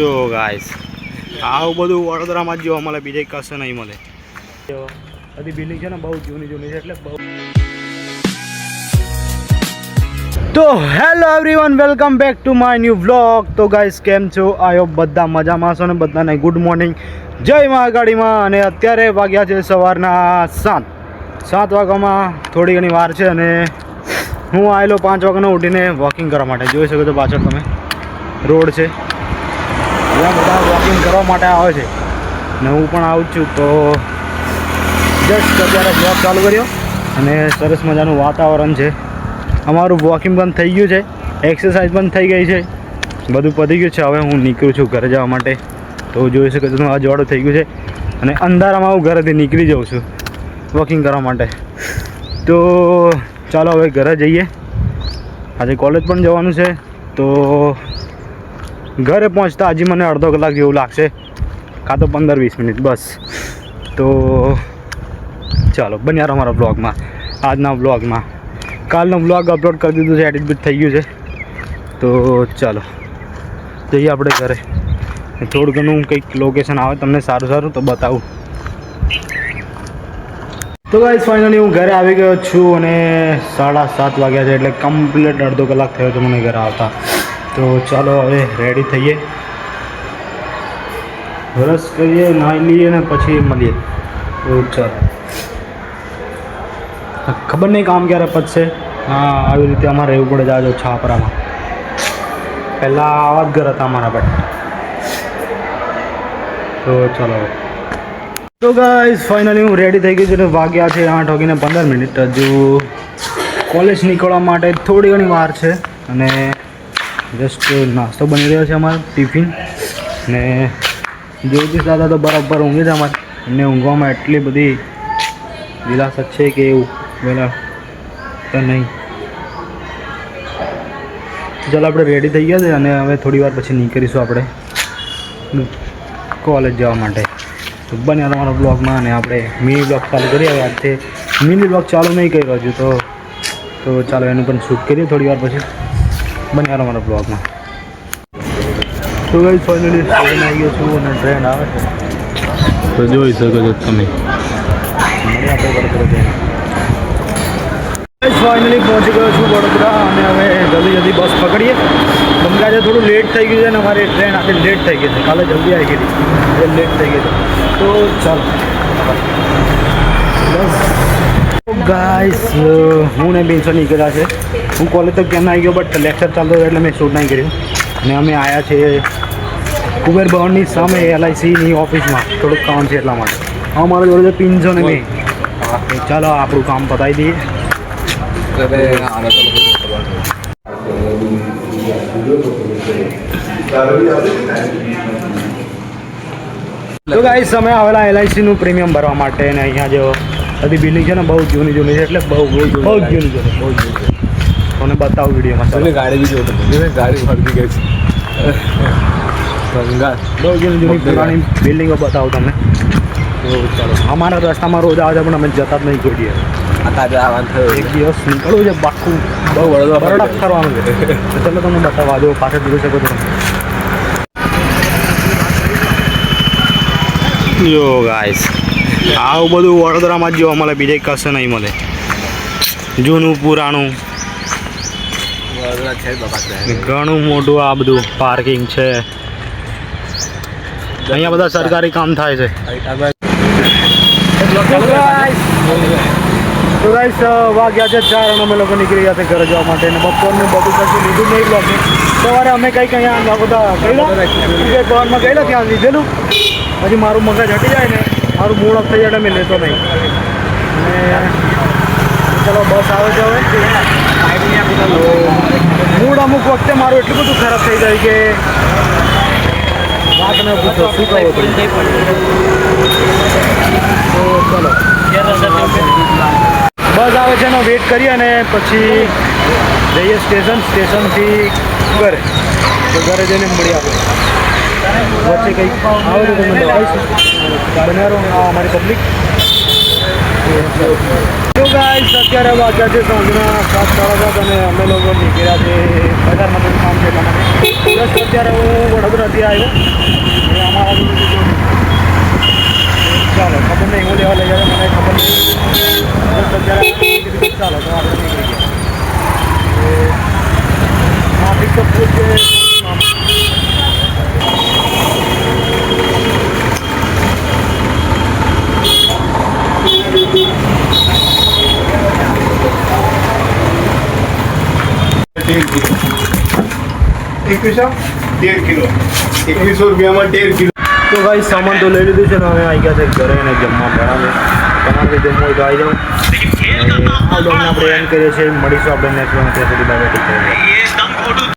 જો ગાઈસ આવું બધું વડોદરામાં જ જોવા મળે, બીજે કશે નહીં મળે. બધી બિલ્ડિંગ છે ને બહુ જૂની છે એટલે બહુ. તો hello everyone, welcome back to my new vlog. તો ગાઈસ કેમ છો? આઈ હોપ બધા મજામાં છો ને બધાને ગુડ મોર્નિંગ, જય મહાકાળીમાં. અને અત્યારે વાગ્યા છે સવારના 7 વાગ્યામાં થોડી ઘણી વાર છે અને હું આવેલો 5 વાગ્યાનો ઉઠીને વોકિંગ કરવા માટે. જોઈ શકો છો પાછળ તમે રોડ છે, ત્યાં બધા વોકિંગ કરવા માટે આવે છે ને હું પણ આવું છું. તો જસ્ટ અત્યારે બ્લોગ ચાલુ કર્યો અને સરસ મજાનું વાતાવરણ છે. અમારું વોકિંગ પણ થઈ ગયું છે, એક્સરસાઇઝ પણ થઈ ગઈ છે, બધું પતી ગયું છે. હવે હું નીકળું છું ઘરે જવા માટે. તો જોઈ શકો છો અજવાળું થઈ ગયું છે અને અંધારામાં હું ઘરેથી નીકળી જાઉં છું વોકિંગ કરવા માટે. તો ચાલો હવે ઘરે જઈએ. આજે કોલેજ પણ જવાનું છે, તો ઘરે પહોંચતા હજી મને અડધો કલાક જેવું લાગશે, કાં તો 15-20 મિનિટ બસ. તો ચાલો બન્યા રહો મારા બ્લોગમાં, આજના બ્લોગમાં. કાલનો બ્લોગ અપલોડ કરી દીધું છે, એડિટ બી થઈ ગયું છે. તો ચાલો જઈએ આપણે ઘરે. થોડું ઘણું કંઈક લોકેશન આવે તમને સારું તો બતાવું. તો ગાઈસ ફાઇનલી હું ઘરે આવી ગયો છું અને 7:30 વાગ્યા છે, એટલે કમ્પ્લીટ અડધો કલાક થયો છે મને ઘરે આવતા. તો ચાલો હવે રેડી થઈએ, બ્રશ કરીએ, નાહી લઈએ ને પછી મળીએ. તો ચાલો, ખબર નહીં કામ ક્યારે પતશે. હા, આવી રીતે અમારે રહેવું પડે. જાજો છાપરામાં પહેલાં આવા જ ઘર હતા અમારા પર. તો ચાલો. તો ગાઈસ ફાઇનલી હું રેડી થઈ ગઈ છું. વાગ્યા છે 8:15. હજુ કોલેજ નીકળવા માટે થોડી ઘણી વાર છે અને જસ્ટ નાસ્તો બની રહ્યો છે અમારો ટિફિન. ને જ્યોતિષ દાદા તો બરાબર ઊંઘે છે અમારે. એમને ઊંઘવામાં એટલી બધી વિલાસત છે કે એવું પેલા તો નહીં. ચાલો આપણે રેડી થઈ ગયા છે અને હવે થોડી વાર પછી નીકળીશું આપણે કોલેજ જવા માટે. તો બન્યા તમારા બ્લોગમાં અને આપણે મિની બ્લોગ ચાલુ કરીએ. હવે આજથી મિની બ્લોગ ચાલુ નહીં કર્યો હજુ તો ચાલો એનું પણ શૂટ કરીએ થોડી વાર પછી. બન્યા તમારા બ્લોગમાં. તો ગાઈસ ફાઇનલી ટ્રેન આવી ગયો છું અને ટ્રેન આવે છે તો જોઈ શકો છો તમે. ફાઇનલી પહોંચી ગયો છું વડોદરા અને હવે જલ્દી બસ પકડીએ. કેમ કે આજે થોડું લેટ થઈ ગયું છે ને અમારી ટ્રેન આજે લેટ થઈ ગઈ છે. કાલે જલ્દી આવી ગઈ હતી, આજે લેટ થઈ ગઈ છે. તો ચાલો બસ. ગાઈસ હું ને બેનસો નીકળ્યા છે. હું કોલેજ તો કેમ આવી ગયો, બટ લેક્ચર ચાલતો હતો એટલે મેં શૂટ નહીં કર્યું. અને અમે આવ્યા છીએ કુબેર ભવનની સામે LICની ઓફિસમાં. થોડુંક કામ છે એટલા માટે. હા, મારા જોડે પિન્સો ને મેં. ચાલો આપણું કામ પતાવી દઈએ. તો ગાઈસ અમે આવેલા LICનું પ્રીમિયમ ભરવા માટે. અને અહીંયા જો બધી બિલ્ડિંગ છે ને બહુ જૂની છે એટલે બહુ જૂની છે. તમને બતાવું વિડીયોમાં. ગાડી બી જોતો, ગાડી ફરતી ગઈ છે. બહુ જૂની પુરાણી બિલ્ડિંગો બતાવું તમને. તો ચાલો, અમારા રસ્તામાં રોજ આવે છે પણ અમે જતા જ નહીં કોઈ દિવસ. એક દિવસ નીકળવું છે બાખું, બહુ બરોડા ફરવાનું છે. ચાલો તમને બતાવવા દો, પાછળ જોઈ શકો છો. જો ગાઈસ આવું બધું વડોદરામાં જ જોવા મળે, બીજે કશે નહીં મળે. જૂનું પુરાણું ઘણું મોટું આ બધું પાર્કિંગ છે. અહીંયા બધા સરકારી કામ થાય છે. તો ગાઈસ વાગ્યા છે 4 અને અમે લોકો નીકળી ગયા છે ઘરે જવા માટે. અને બપોરનું બધું કશું લીધું નહીં બ્લોગનું. સવારે અમે કંઈક અહીંયા બધા ગયેલા ભવનમાં ગયેલા, ત્યાં લીધેલું. પછી મારું મગજ હટી જાય ને, મારું મૂડ ઓફ થઈ જાય એટલે મેં લેતો નહીં. અને ચલો બસ આવે છે હવે. મૂડ અમુક વખતે મારું એટલું બધું ખરાબ થઈ જાય કે વાત ન પૂછો, શું કહો તમે. તો ચલો બસ આવે છે એનો વેઇટ કરીએ અને પછી જઈએ સ્ટેશનથી ઘરે. તો ઘરે જઈને મળી આપણે. વચ્ચે કંઈક આવે તો તમને બતાવીશું. બનારો અમારી પબ્લિક. તો ગાઈસ અત્યારે વાગ્યા છે સાંજના 7:30 અને અમે લોકો નીકળ્યા છે બજારમાં થોડું કામ છે એટલા માટે બસ અત્યારે હું વડોદરાથી આવ્યો અને અમારા ચાલો ખબર નહીં હું લેવા લઈ જાય મને ખબર નહીં બસ અત્યારે કીધું ચાલો તો આપણે નીકળી ગયા ટ્રાફિક તો ફૂલ છે ₹1.5 કિલો તો ભાઈ સામાન તો લઈ લીધું છે ને હવે આવી ગયા છે ઘરે અને જમવા બનાવે તમારે જમવું હોય તો આવી જાઓ આ લોકોને આપણે એમ કરીએ છીએ મળીશું આપણે નેક્સ્ટ વખત ત્યાં સુધી બાય બાય.